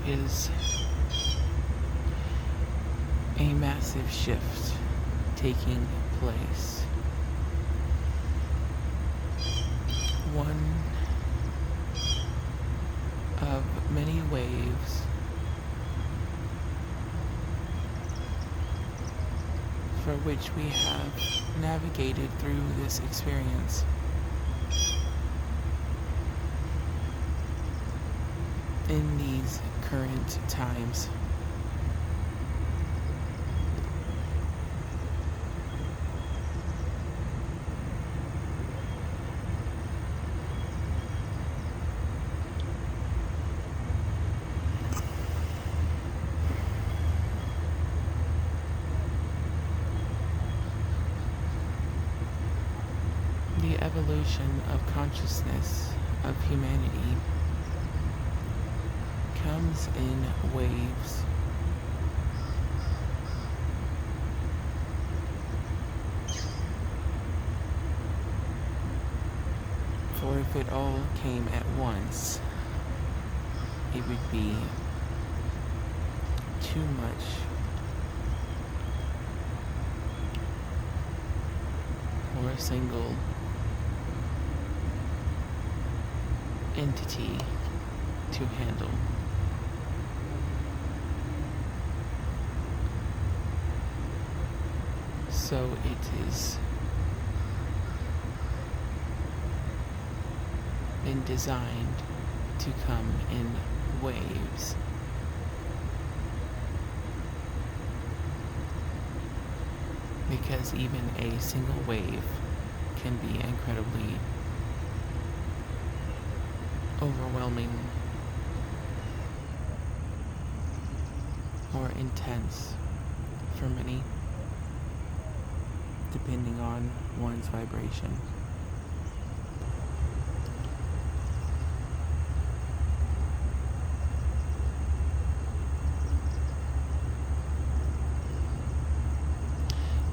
is a massive shift taking place. One of many waves for which we have navigated through this experience. In these current times. The evolution of consciousness of humanity comes in waves. For if it all came at once, it would be too much for a single entity to handle. So it is been designed to come in waves. Because even a single wave can be incredibly overwhelming or intense for many, depending on one's vibration.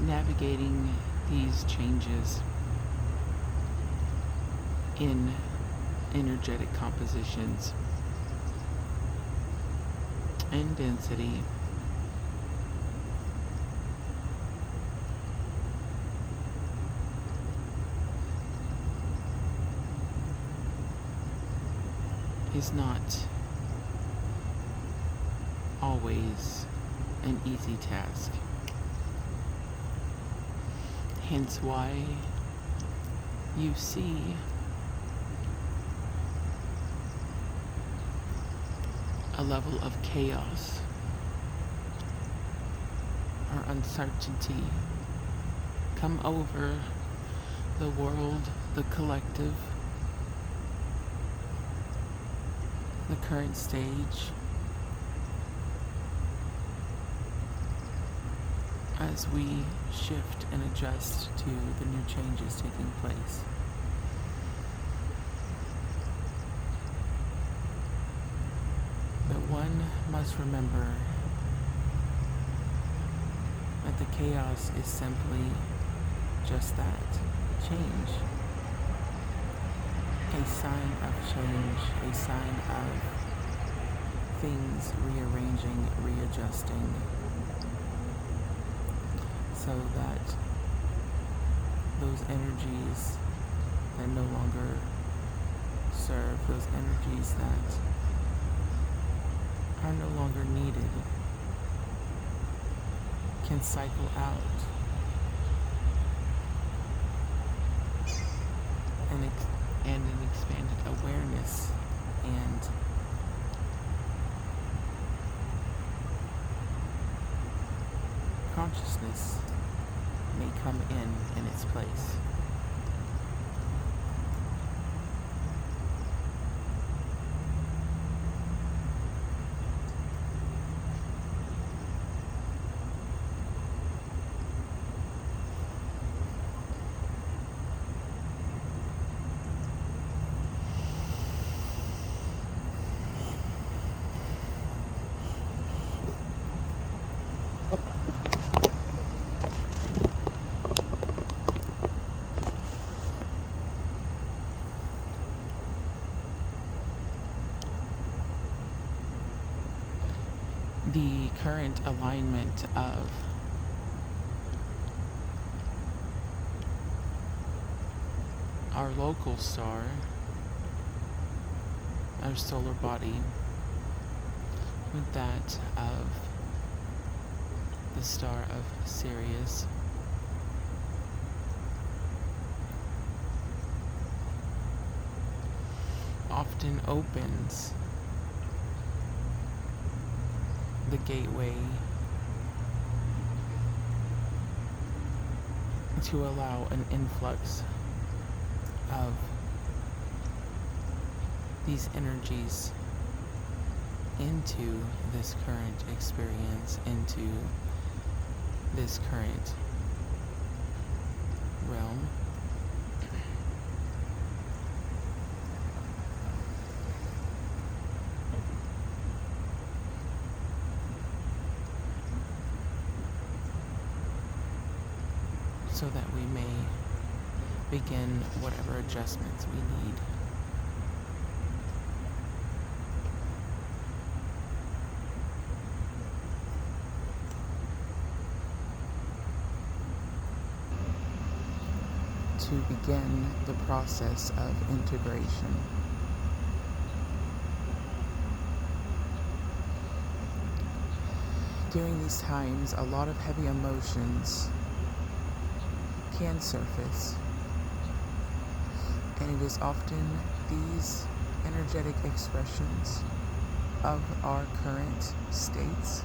Navigating these changes in energetic compositions and density is not always an easy task. Hence why you see a level of chaos or uncertainty come over the world, the collective, the current stage, as we shift and adjust to the new changes taking place. But one must remember that the chaos is simply just that, change. A sign of change, a sign of things rearranging, readjusting, so that those energies that no longer serve, those energies that are no longer needed, can cycle out and an expanded awareness and consciousness may come in its place. the current alignment of our local star, our solar body, with that of the star of Sirius, often opens the gateway to allow an influx of these energies into this current experience, into this current realm. So that we may begin whatever adjustments we need. To begin the process of integration. During these times, a lot of heavy emotions can surface, and it is often these energetic expressions of our current states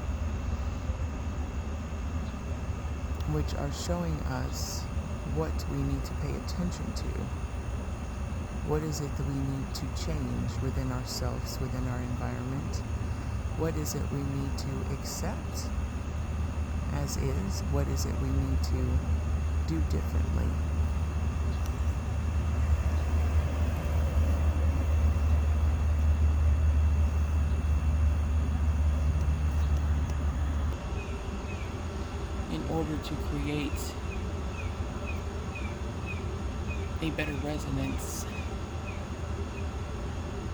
which are showing us what we need to pay attention to. What is it that we need to change within ourselves, within our environment? What is it we need to accept as is? What is it we need to do differently? In order to create a better resonance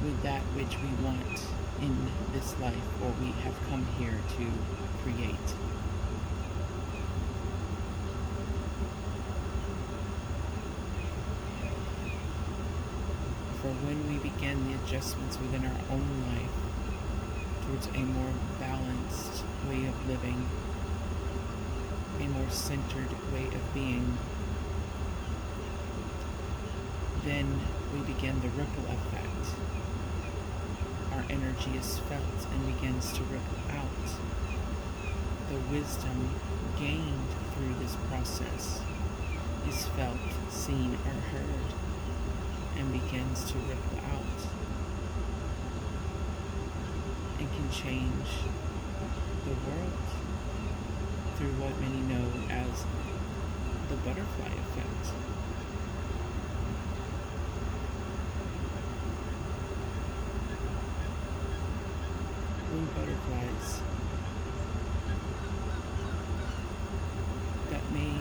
with that which we want in this life, or we have come here to create. For when we begin the adjustments within our own life towards a more balanced way of living, a more centered way of being, then we begin the ripple effect. Our energy is felt and begins to ripple out. The wisdom gained through this process is felt, seen, or heard, and begins to ripple out and can change the world through what many know as the butterfly effect. Blue butterflies that may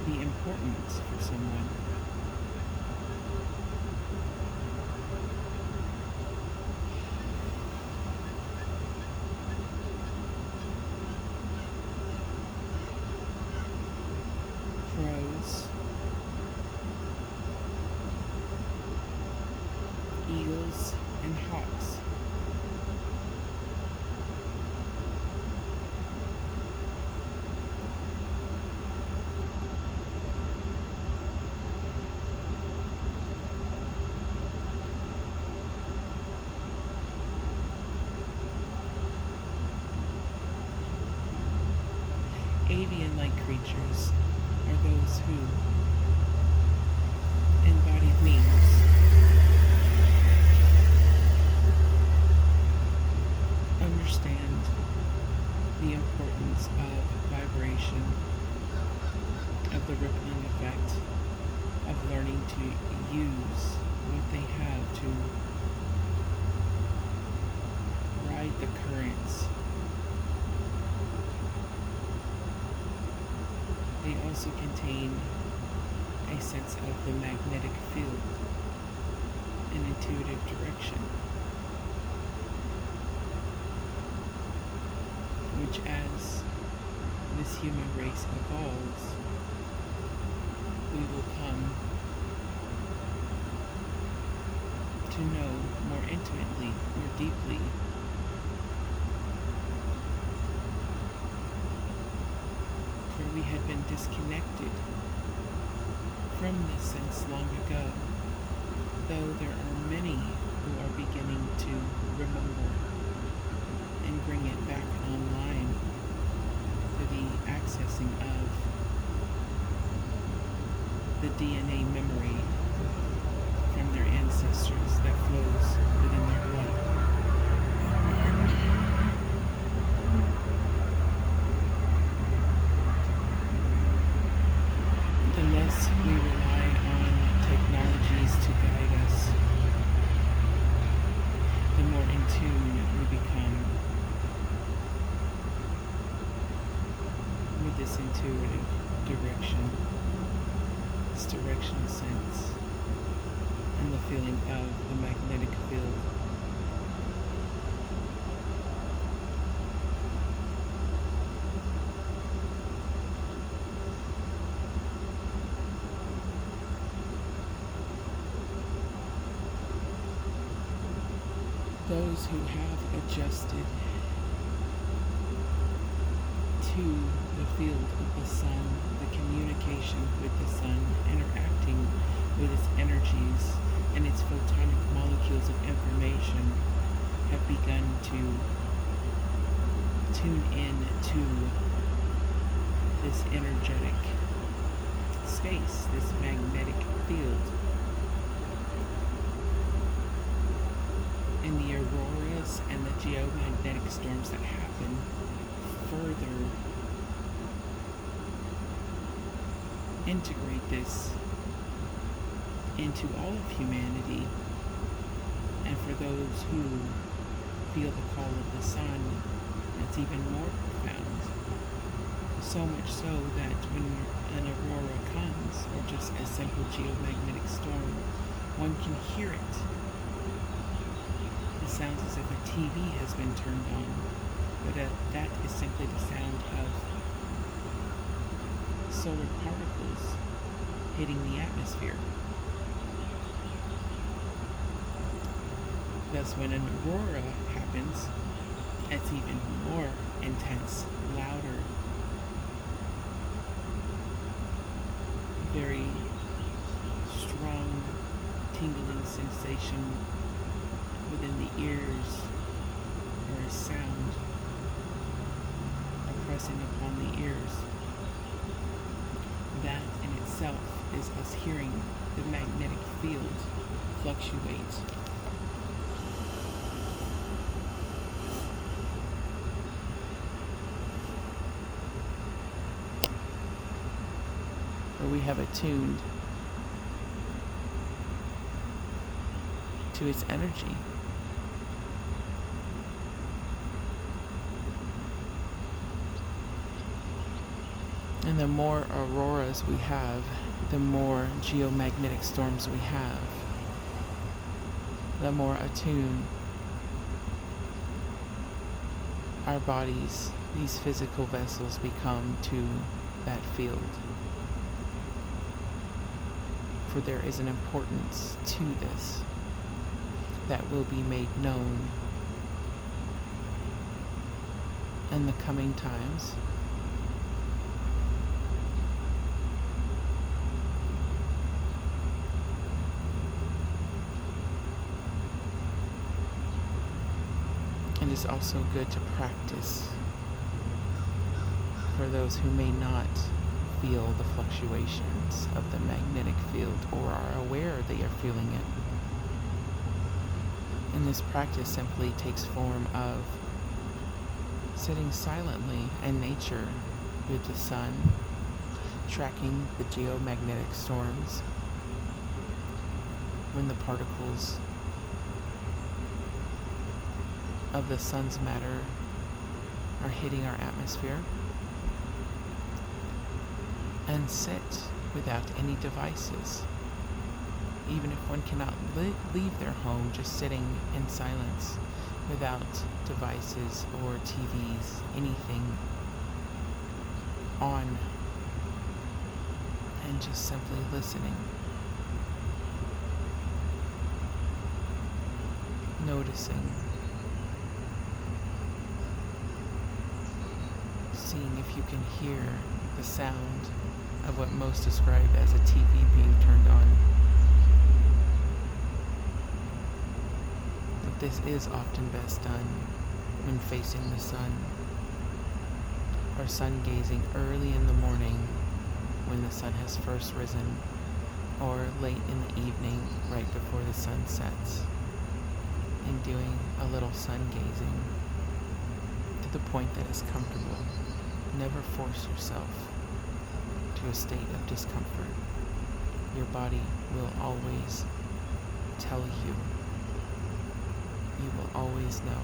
be important for someone. Crows, eagles, and hawks. Avian-like creatures are those who embody wings, understand the importance of vibration, of the rippling effect, of learning to use what they have to ride the currents. They also contain a sense of the magnetic field and intuitive direction. much as this human race evolves, we will come to know more intimately, more deeply, for we had been disconnected from this sense long ago, though there are many who are beginning to remember and bring it back online to the accessing of the DNA memory from their ancestors that flows within their blood. The less we rely on technologies to guide us, the more in tune we become with this intuitive direction, this directional sense, and the feeling of the magnetic field. Those who have adjusted to the field of the sun, the communication with the sun, interacting with its energies and its photonic molecules of information, have begun to tune in to this energetic space, this magnetic field. And the auroras and the geomagnetic storms that happen further integrate this into all of humanity. And for those who feel the call of the sun, it's even more profound. So much so that when an aurora comes, or just a simple geomagnetic storm, one can hear it. It sounds as if a TV has been turned on, but that is simply the sound of solar particles hitting the atmosphere. Thus, when an aurora happens, it's even more intense, louder, very strong, tingling sensation within the ears, or a sound pressing upon the ears. That in itself is us hearing the magnetic field fluctuate. Or we have attuned to its energy. And the more auroras we have, the more geomagnetic storms we have, the more attuned our bodies, these physical vessels, become to that field. For there is an importance to this that will be made known in the coming times. And it's also good to practice for those who may not feel the fluctuations of the magnetic field or are aware they are feeling it. And this practice simply takes form of sitting silently in nature with the sun, tracking the geomagnetic storms when the particles of the sun's matter are hitting our atmosphere, and sit without any devices. Even if one cannot leave their home, just sitting in silence without devices or TVs, anything on, and just simply listening, noticing, seeing if you can hear the sound of what most describe as a TV being turned on. But this is often best done when facing the sun, or sun gazing early in the morning when the sun has first risen, or late in the evening right before the sun sets, and doing a little sun gazing to the point that is comfortable. Never force yourself to a state of discomfort. Your body will always tell you. You will always know.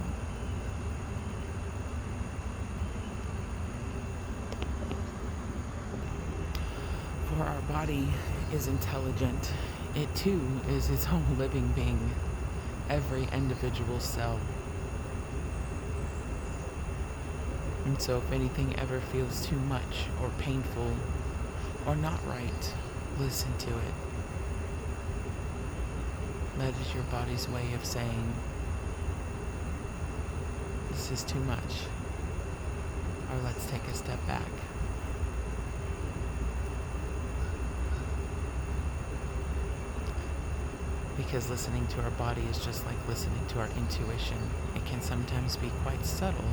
For our body is intelligent. It too is its own living being. Every individual cell. And so if anything ever feels too much or painful or not right, listen to it. That is your body's way of saying, this is too much, or let's take a step back. Because listening to our body is just like listening to our intuition. It can sometimes be quite subtle,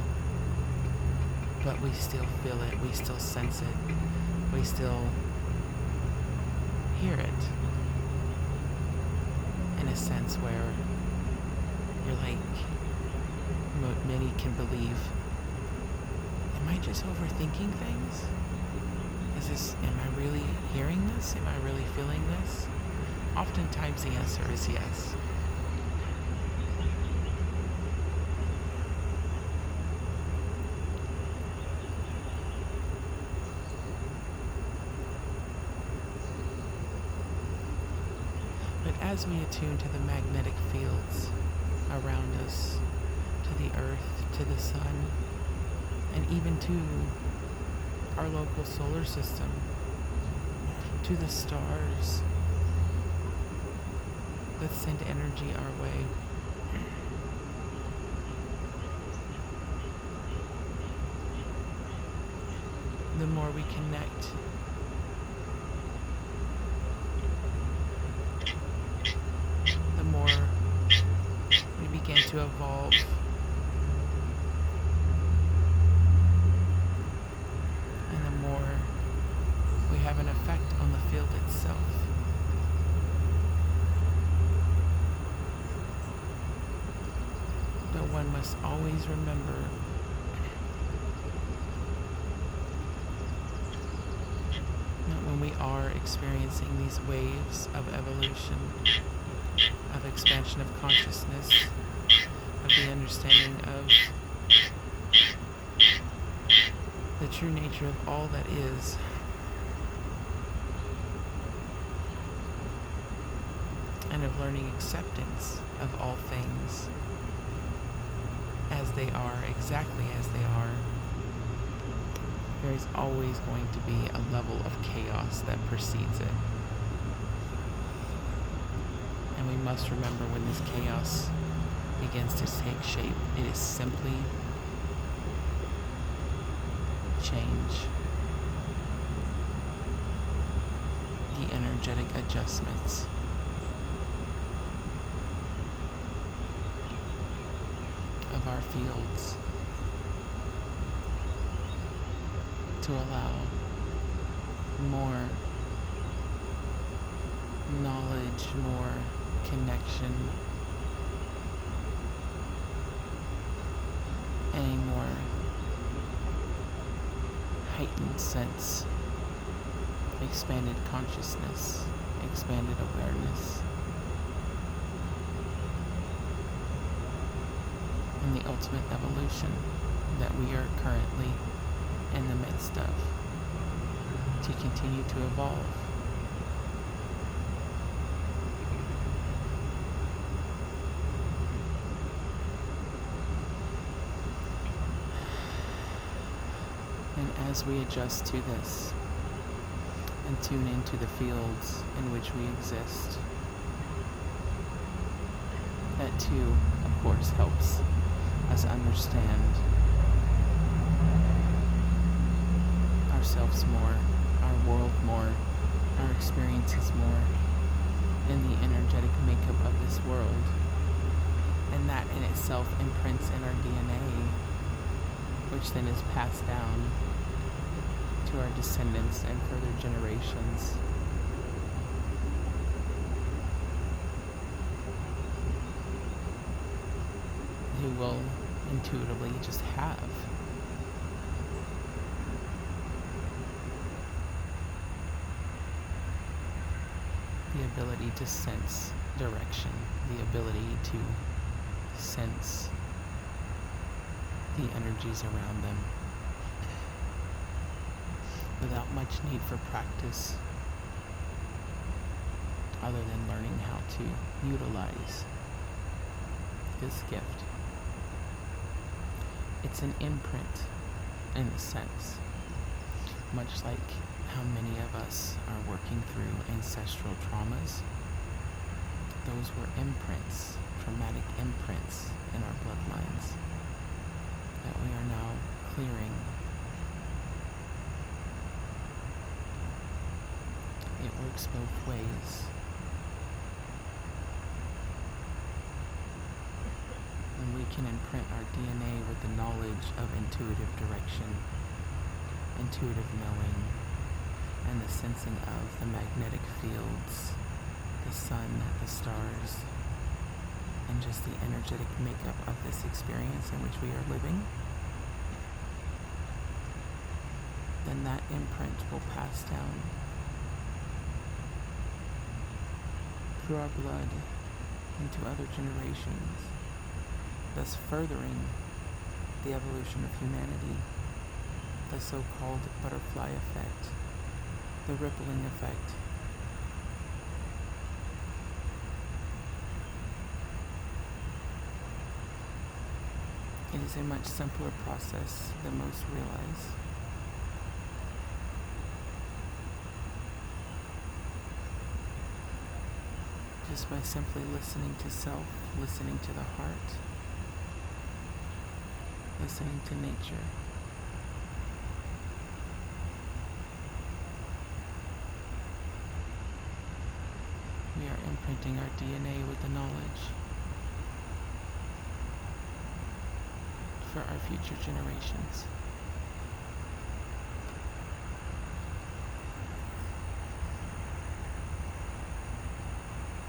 but we still feel it, we still sense it, we still hear it in a sense where you're like, many can believe, am I just overthinking things? Am I really hearing this? Am I really feeling this? Oftentimes the answer is yes. But as we attune to the magnetic fields around us, to the earth, to the sun, and even to our local solar system, to the stars that send energy our way, the more we connect, the more we begin to evolve. And the more we have an effect on the field itself. But one must always remember that when we are experiencing these waves of evolution, of expansion of consciousness, of the understanding of the true nature of all that is, and of learning acceptance of all things as they are, exactly as they are, there is always going to be a level of chaos that precedes it. And we must remember when this chaos begins to take shape, it is simply change. The energetic adjustments. Of our fields to allow more knowledge, more connection, and a more heightened sense, expanded consciousness, expanded awareness, and the ultimate evolution that we are currently in the midst of to continue to evolve. And as we adjust to this and tune into the fields in which we exist, that too, of course, helps us understand ourselves more, our world more, our experiences more, and the energetic makeup of this world. And that in itself imprints in our DNA, which then is passed down to our descendants and further generations. Who will intuitively just have the ability to sense direction, the ability to sense the energies around them without much need for practice other than learning how to utilize this gift. It's an imprint in a sense, much like how many of us are working through ancestral traumas. Those were imprints, traumatic imprints in our bloodlines that we are now clearing. It works both ways. And we can imprint our DNA with the knowledge of intuitive direction, intuitive knowing, and the sensing of the magnetic fields, the sun, the stars, and just the energetic makeup of this experience in which we are living. Then that imprint will pass down through our blood into other generations, thus furthering the evolution of humanity, the so-called butterfly effect, the rippling effect. It is a much simpler process than most realize. Just by simply listening to self, listening to the heart, listening to nature. We are imprinting our DNA with the knowledge for our future generations.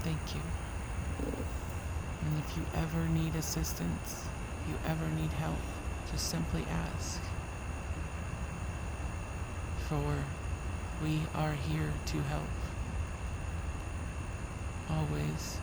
Thank you. And if you ever need assistance, if you ever need help, just simply ask. For we are here to help. Always.